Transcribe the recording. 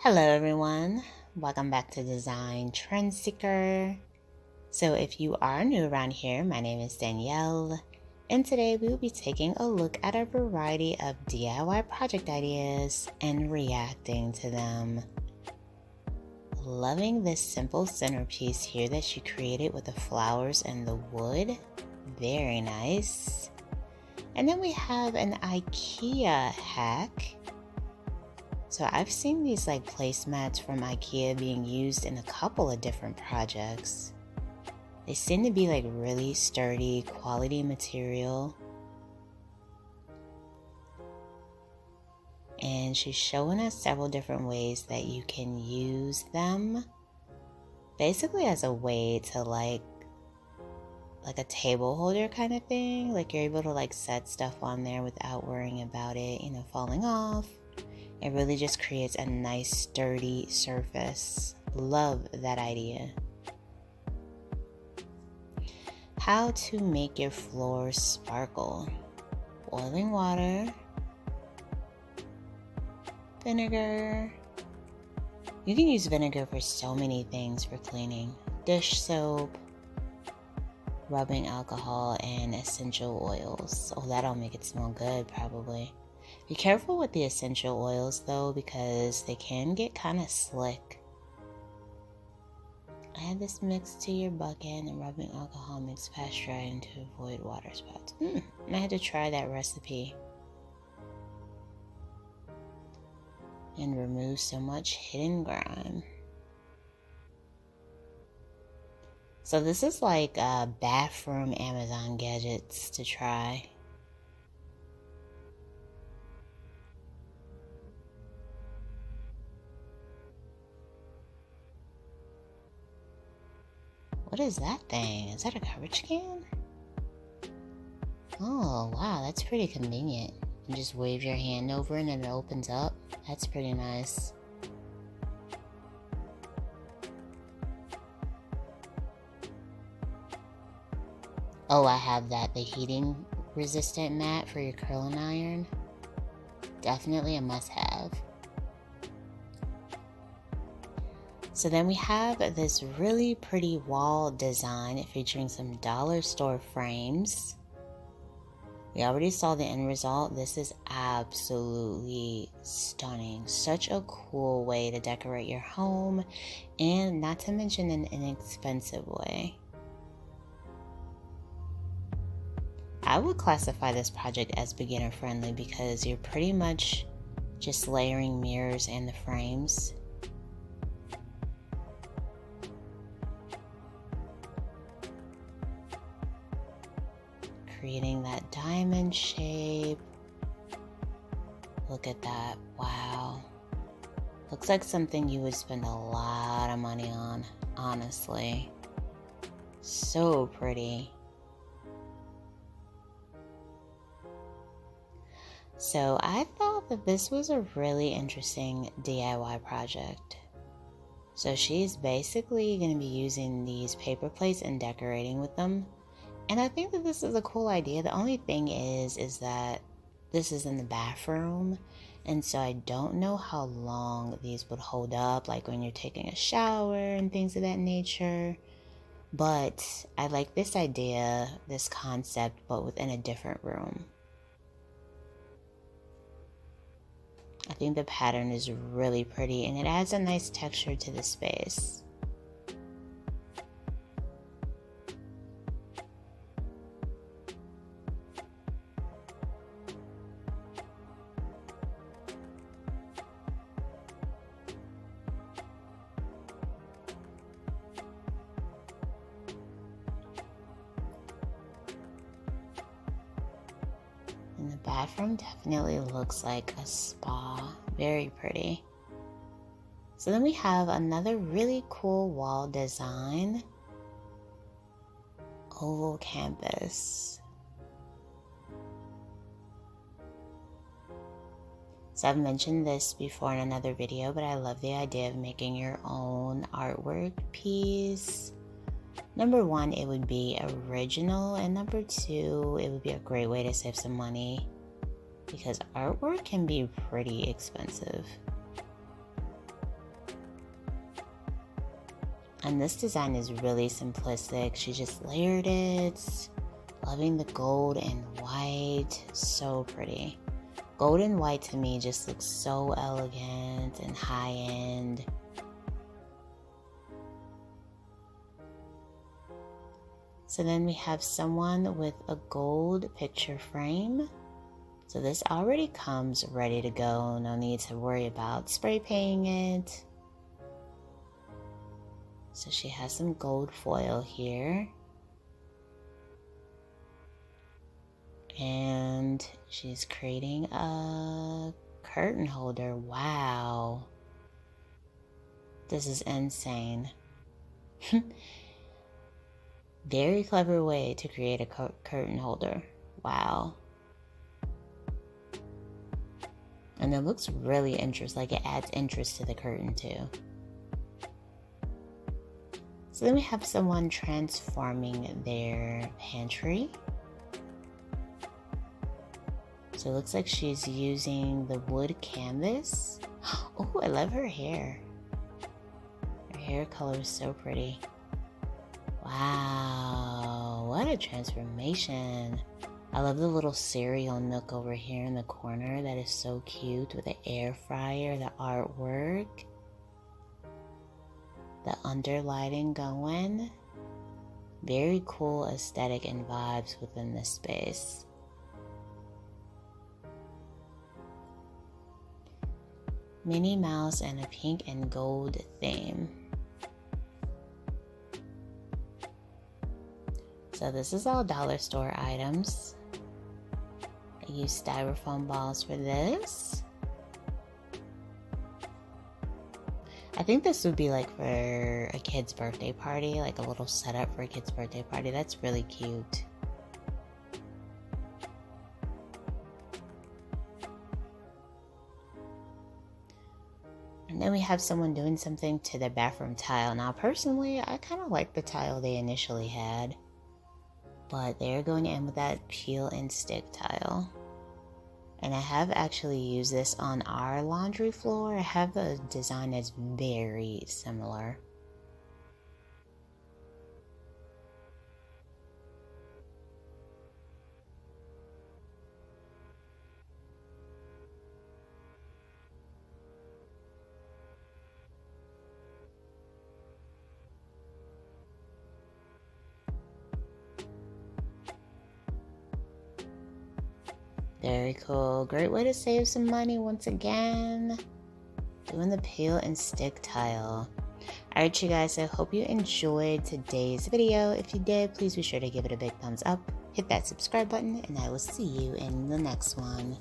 Hello everyone, welcome back to Design Trend Seeker. So if you are new around here, my name is Danielle, and today we will be taking a look at a variety of DIY project ideas and reacting to them. Loving this simple centerpiece here that she created with the flowers and the wood, very nice. And then we have an Ikea hack. So I've seen these like placemats from Ikea being used in a couple of different projects. They seem to be like really sturdy, quality material. And she's showing us several different ways that you can use them. Basically as a way to like a table holder kind of thing. Like you're able to like set stuff on there without worrying about it, falling off. It really just creates a nice sturdy surface. Love that idea. How to make your floors sparkle. Boiling water, vinegar. You can use vinegar for so many things for cleaning. Dish soap, rubbing alcohol, and essential oils. Oh, that'll make it smell good probably. Be careful with the essential oils though, because they can get kind of slick. Add this mix to your bucket and rubbing alcohol mix past drying to avoid water spots. I had to try that recipe. And remove so much hidden grime. So this is like bathroom Amazon gadgets to try. What is that thing? Is that a garbage can? Oh, wow, that's pretty convenient. You just wave your hand over and it opens up. That's pretty nice. Oh, I have that. The heating resistant mat for your curling iron. Definitely a must-have. So then we have this really pretty wall design featuring some dollar store frames. We already saw the end result. This is absolutely stunning. Such a cool way to decorate your home, and not to mention an inexpensive way. I would classify this project as beginner friendly because you're pretty much just layering mirrors and the frames. Creating that diamond shape. Look at that. Wow. Looks like something you would spend a lot of money on, honestly. So pretty. So I thought that this was a really interesting DIY project. So she's basically going to be using these paper plates and decorating with them. And I think that this is a cool idea. The only thing is that this is in the bathroom. And so I don't know how long these would hold up, like when you're taking a shower and things of that nature. But I like this idea, this concept, but within a different room. I think the pattern is really pretty and it adds a nice texture to the space. And the bathroom definitely looks like a spa. Very pretty. So then we have another really cool wall design. Oval canvas. So I've mentioned this before in another video, but I love the idea of making your own artwork piece. Number one, it would be original, and number two, it would be a great way to save some money because artwork can be pretty expensive. And this design is really simplistic. She just layered it. Loving the gold and white. So pretty. Gold and white to me just looks so elegant and high-end. So then we have someone with a gold picture frame. So this already comes ready to go. No need to worry about spray painting it. So she has some gold foil here. And she's creating a curtain holder. Wow. This is insane. Very clever way to create a curtain holder. Wow. And it looks really interesting. Like it adds interest to the curtain too. So then we have someone transforming their pantry. So it looks like she's using the wood canvas. Oh, I love her hair. Her hair color is so pretty. Wow, what a transformation. I love the little cereal nook over here in the corner. That is so cute with the air fryer, the artwork. The underlighting going. Very cool aesthetic and vibes within this space. Minnie Mouse and a pink and gold theme. So this is all dollar store items. I use styrofoam balls for this. I think this would be like for a kid's birthday party, like a little setup for a kid's birthday party. That's really cute. And then we have someone doing something to the bathroom tile. Now personally, I kind of like the tile they initially had, but they're going in with that peel and stick tile. And I have actually used this on our laundry floor. I have a design that's very similar. Very cool. Great way to save some money once again. Doing the peel and stick tile. Alright you guys, I hope you enjoyed today's video. If you did, please be sure to give it a big thumbs up. Hit that subscribe button and I will see you in the next one.